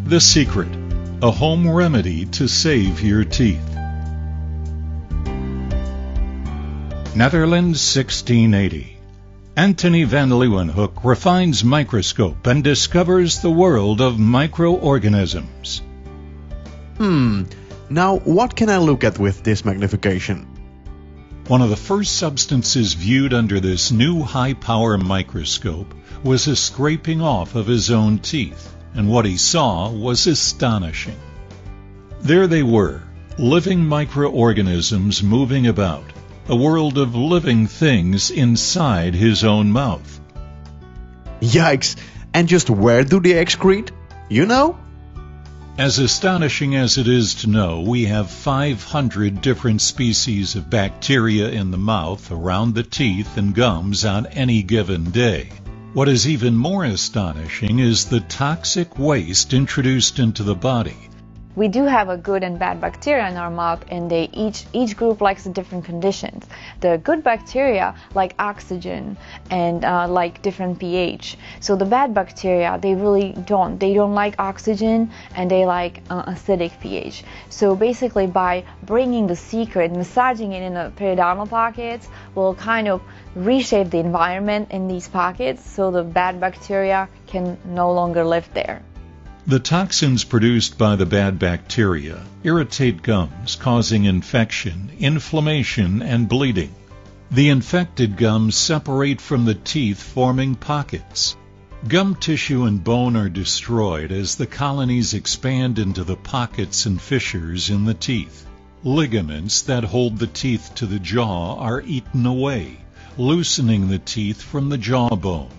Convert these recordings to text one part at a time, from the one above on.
The Secret, a home remedy to save your teeth. Netherlands, 1680. Antony van Leeuwenhoek refines microscope and discovers the world of microorganisms. Now what can I look at with this magnification? One of the first substances viewed under this new high-power microscope was a scraping off of his own teeth, and what he saw was astonishing. There they were, living microorganisms moving about, a world of living things inside his own mouth. Yikes! And just where do they excrete? You know? As astonishing as it is to know, we have 500 different species of bacteria in the mouth, around the teeth and gums on any given day. What is even more astonishing is the toxic waste introduced into the body. We do have a good and bad bacteria in our mouth, and each group likes different conditions. The good bacteria like oxygen and like different pH. So the bad bacteria, they really don't. They don't like oxygen, and they like acidic pH. So basically, by bringing the secret, massaging it in the periodontal pockets, will kind of reshape the environment in these pockets, so the bad bacteria can no longer live there. The toxins produced by the bad bacteria irritate gums, causing infection, inflammation, and bleeding. The infected gums separate from the teeth, forming pockets. Gum tissue and bone are destroyed as the colonies expand into the pockets and fissures in the teeth. Ligaments that hold the teeth to the jaw are eaten away, loosening the teeth from the jawbone.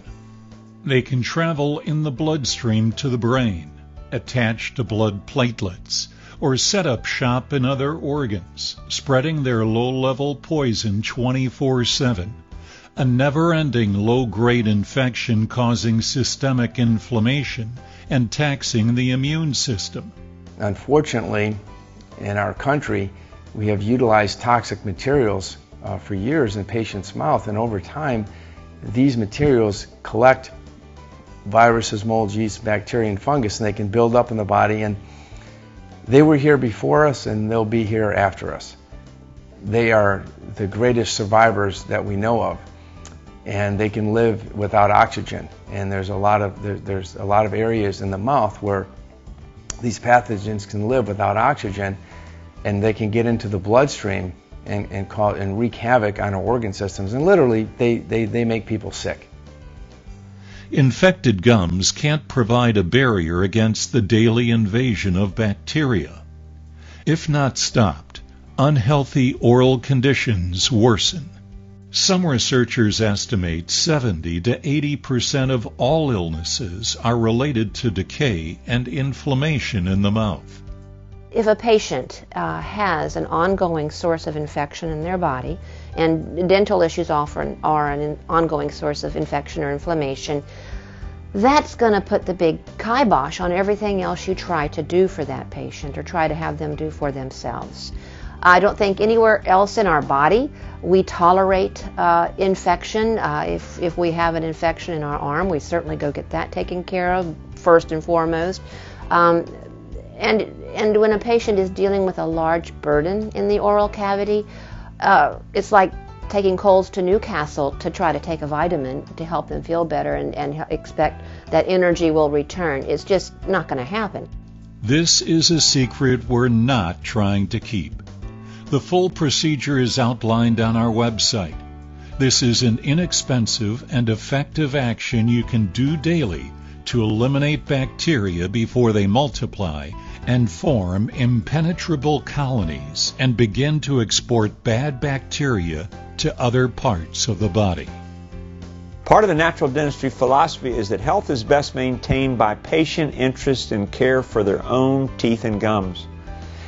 They can travel in the bloodstream to the brain, attach to blood platelets, or set up shop in other organs, spreading their low-level poison 24/7, a never-ending low-grade infection causing systemic inflammation and taxing the immune system. Unfortunately, in our country, we have utilized toxic materials for years in patients' mouth, and over time, these materials collect viruses, mold, yeast, bacteria, and fungus, and they can build up in the body, and they were here before us and they'll be here after us. They are the greatest survivors that we know of, and they can live without oxygen, and there's a lot of areas in the mouth where these pathogens can live without oxygen, and they can get into the bloodstream and wreak havoc on our organ systems, and literally they make people sick. Infected gums can't provide a barrier against the daily invasion of bacteria. If not stopped, unhealthy oral conditions worsen. Some researchers estimate 70 to 80% of all illnesses are related to decay and inflammation in the mouth. If a patient has an ongoing source of infection in their body, and dental issues often are an ongoing source of infection or inflammation, that's going to put the big kibosh on everything else you try to do for that patient or try to have them do for themselves. I don't think anywhere else in our body we tolerate infection. If we have an infection in our arm, we certainly go get that taken care of first and foremost. And when a patient is dealing with a large burden in the oral cavity, it's like taking colds to Newcastle to try to take a vitamin to help them feel better and expect that energy will return. It's just not going to happen. This is a secret we're not trying to keep. The full procedure is outlined on our website. This is an inexpensive and effective action you can do daily to eliminate bacteria before they multiply and form impenetrable colonies and begin to export bad bacteria to other parts of the body. Part of the natural dentistry philosophy is that health is best maintained by patient interest and care for their own teeth and gums.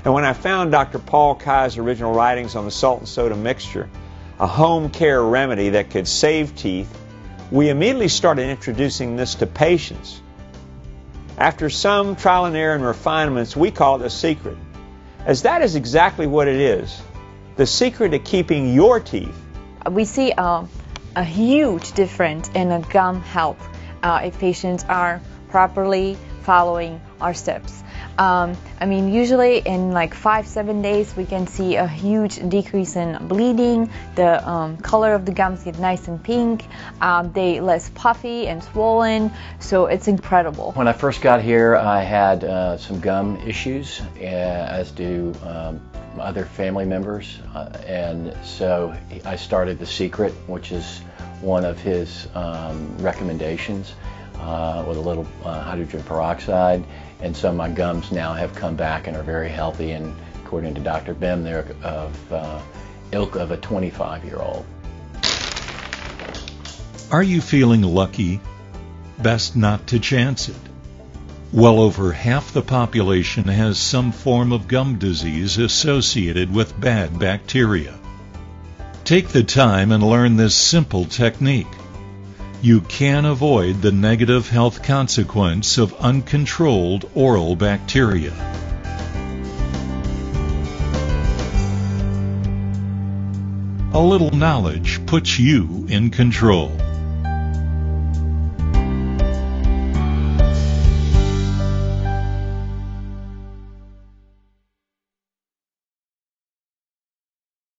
And when I found Dr. Paul Kai's original writings on the salt and soda mixture, a home care remedy that could save teeth, we immediately started introducing this to patients. After some trial and error and refinements, we call it a secret, as that is exactly what it is, the secret to keeping your teeth. We see a huge difference in gum health if patients are properly following our steps. I mean, usually in like 5-7 days we can see a huge decrease in bleeding. The color of the gums get nice and pink. They less puffy and swollen, so it's incredible. When I first got here, I had some gum issues, as do other family members, and so I started The Secret, which is one of his recommendations, with a little hydrogen peroxide, and so my gums now have come back and are very healthy, and according to Dr. Behm, they're of ilk of a 25-year-old. Are you feeling lucky? Best not to chance it. Well over half the population has some form of gum disease associated with bad bacteria. Take the time and learn this simple technique. You can avoid the negative health consequence of uncontrolled oral bacteria. A little knowledge puts you in control.